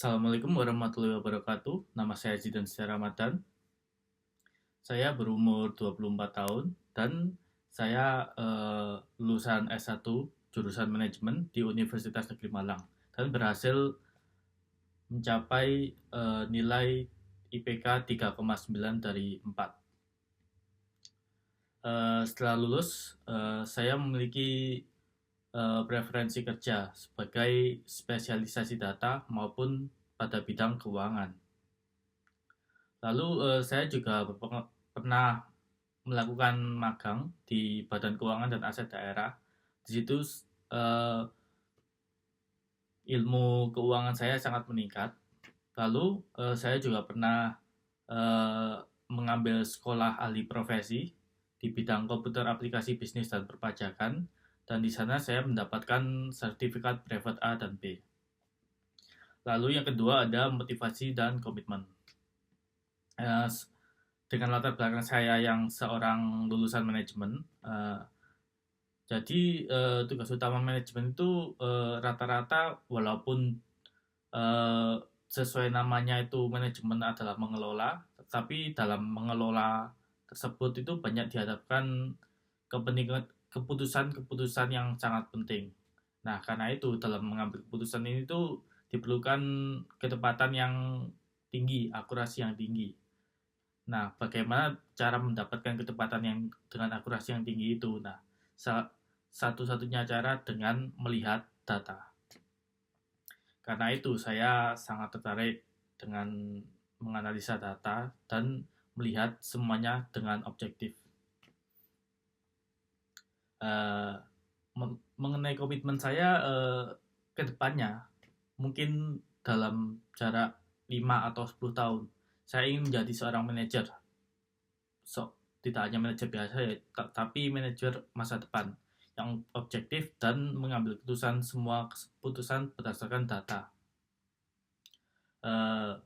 Assalamualaikum warahmatullahi wabarakatuh. Nama saya Zidan Setia Ramadan. Saya berumur 24 tahun dan saya lulusan S1 jurusan manajemen di Universitas Negeri Malang dan berhasil mencapai nilai IPK 3,9 dari 4. Setelah lulus, saya memiliki preferensi kerja sebagai spesialisasi data maupun pada bidang keuangan. Lalu saya juga pernah melakukan magang di Badan Keuangan dan Aset Daerah. Di situ eh, ilmu keuangan saya sangat meningkat. Lalu saya juga pernah eh, mengambil sekolah ahli profesi di bidang komputer aplikasi bisnis dan perpajakan. Dan di sana saya mendapatkan sertifikat brevet A dan B. Lalu yang kedua ada motivasi dan komitmen. Eh, dengan latar belakang saya yang seorang lulusan manajemen, jadi tugas utama manajemen itu rata-rata walaupun eh, sesuai namanya itu manajemen adalah mengelola, tetapi dalam mengelola tersebut itu banyak dihadapkan keputusan-keputusan yang sangat penting. Nah, karena itu dalam mengambil keputusan ini tuh diperlukan ketepatan yang tinggi, akurasi yang tinggi. Nah, bagaimana cara mendapatkan ketepatan yang dengan akurasi yang tinggi itu? Nah, satu-satunya cara dengan melihat data. Karena itu, saya sangat tertarik dengan menganalisa data dan melihat semuanya dengan objektif. Uh, mengenai komitmen saya ke depannya, mungkin dalam jarak 5 atau 10 tahun, saya ingin menjadi seorang manajer. Tidak hanya manajer biasa ya, tapi manajer masa depan yang objektif dan mengambil semua keputusan berdasarkan data. Uh,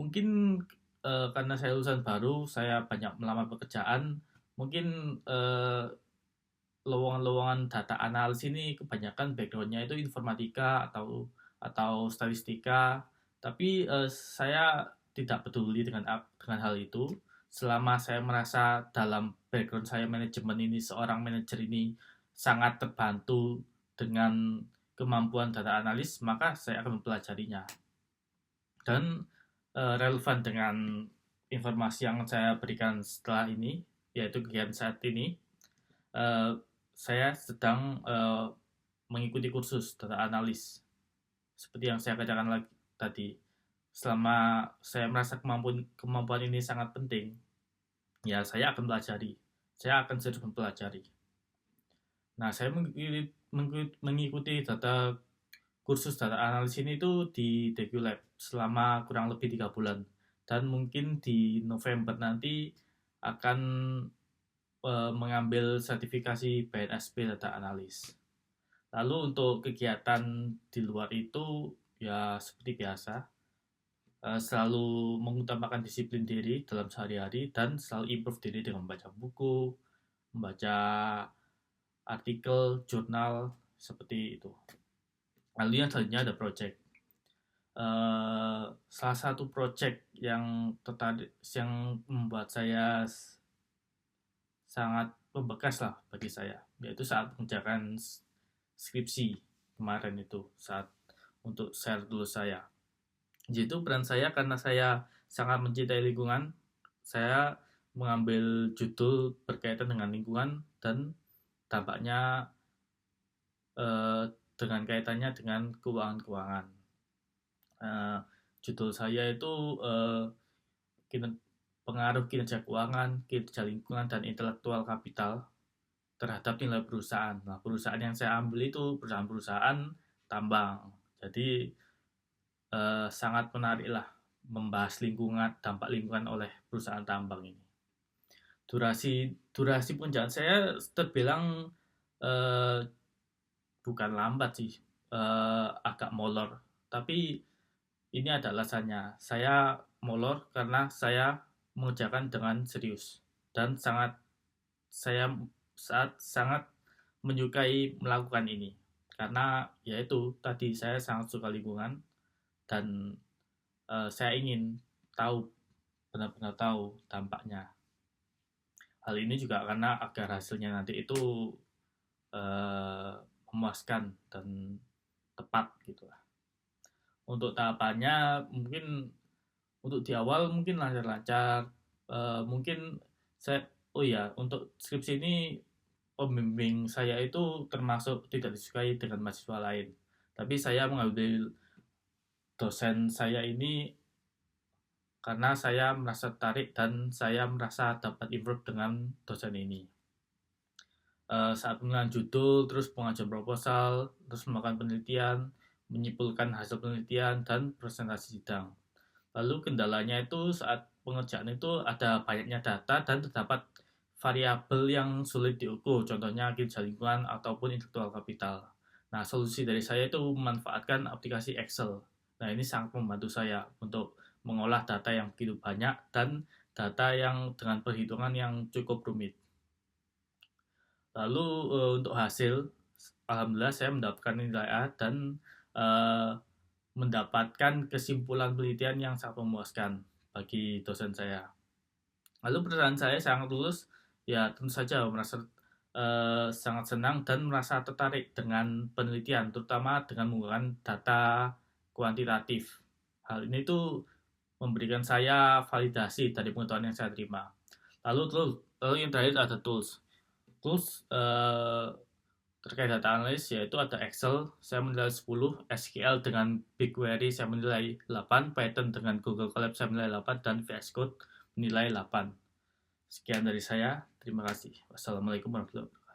Mungkin karena saya lulusan baru, saya banyak melamar pekerjaan. Mungkin lowongan-lowongan data analis ini kebanyakan backgroundnya itu informatika atau statistika. Tapi saya tidak peduli dengan hal itu. Selama saya merasa dalam background saya manajemen ini, seorang manajer ini sangat terbantu dengan kemampuan data analis, maka saya akan mempelajarinya. Dan relevan dengan informasi yang saya berikan setelah ini, yaitu kegiatan saat ini, saya sedang mengikuti kursus data analis. Seperti yang saya katakan lagi tadi, selama saya merasa kemampuan ini sangat penting, ya saya akan pelajari. Saya akan terus mempelajari. Nah, saya mengikuti kursus data analis ini itu di DQ Lab selama kurang lebih 3 bulan. Dan mungkin di November nanti akan mengambil sertifikasi BNSP Data Analis. Lalu untuk kegiatan di luar itu ya seperti biasa, selalu mengutamakan disiplin diri dalam sehari-hari dan selalu improve diri dengan membaca buku, membaca artikel, jurnal, seperti itu. Lalu yang selanjutnya ada project. Salah satu project yang membuat saya sangat membekas lah bagi saya, yaitu saat mengerjakan skripsi kemarin itu, saat untuk share dulu saya. Jadi itu peran saya karena saya sangat mencintai lingkungan, saya mengambil judul berkaitan dengan lingkungan dan tampaknya dengan kaitannya dengan keuangan-keuangan. Judul saya itu pengaruh kinerja keuangan, kinerja lingkungan, dan intelektual kapital terhadap nilai perusahaan. Nah, perusahaan yang saya ambil itu perusahaan-perusahaan tambang. Jadi sangat menarik lah membahas dampak lingkungan oleh perusahaan tambang ini. Durasi pengerjaan saya terbilang bukan lambat sih, agak molor. Tapi ini ada alasannya. Saya molor karena saya mengerjakan dengan serius dan saya sangat menyukai melakukan ini karena yaitu tadi saya sangat suka lingkungan dan saya ingin tahu, benar-benar tahu dampaknya. Hal ini juga karena agar hasilnya nanti itu eh, memuaskan dan tepat gitu lah. Untuk tahapannya mungkin untuk di awal mungkin lancar-lancar. Mungkin saya, oh ya, untuk skripsi ini pembimbing saya itu termasuk tidak disukai dengan mahasiswa lain. Tapi saya mengambil dosen saya ini karena saya merasa tertarik dan saya merasa dapat improve dengan dosen ini. Saat pemilihan judul, terus pengajuan proposal, terus melakukan penelitian, menyimpulkan hasil penelitian, dan presentasi sidang. Lalu kendalanya itu saat pengerjaan itu ada banyaknya data dan terdapat variabel yang sulit diukur, contohnya kinerja lingkungan ataupun intelektual kapital. Nah, solusi dari saya itu memanfaatkan aplikasi Excel. Nah, ini sangat membantu saya untuk mengolah data yang begitu banyak dan data yang dengan perhitungan yang cukup rumit. Lalu untuk hasil, alhamdulillah saya mendapatkan nilai A dan uh, mendapatkan kesimpulan penelitian yang sangat memuaskan bagi dosen saya. Lalu perusahaan saya sangat lulus, ya tentu saja merasa sangat senang dan merasa tertarik dengan penelitian, terutama dengan menggunakan data kuantitatif. Hal ini tuh memberikan saya validasi dari pengetahuan yang saya terima. Lalu yang terakhir ada tools. Tools terkait data analis yaitu ada Excel, saya menilai 10, SQL dengan BigQuery saya menilai 8, Python dengan Google Colab saya menilai 8, dan VS Code menilai 8. Sekian dari saya, terima kasih. Wassalamualaikum warahmatullahi wabarakatuh.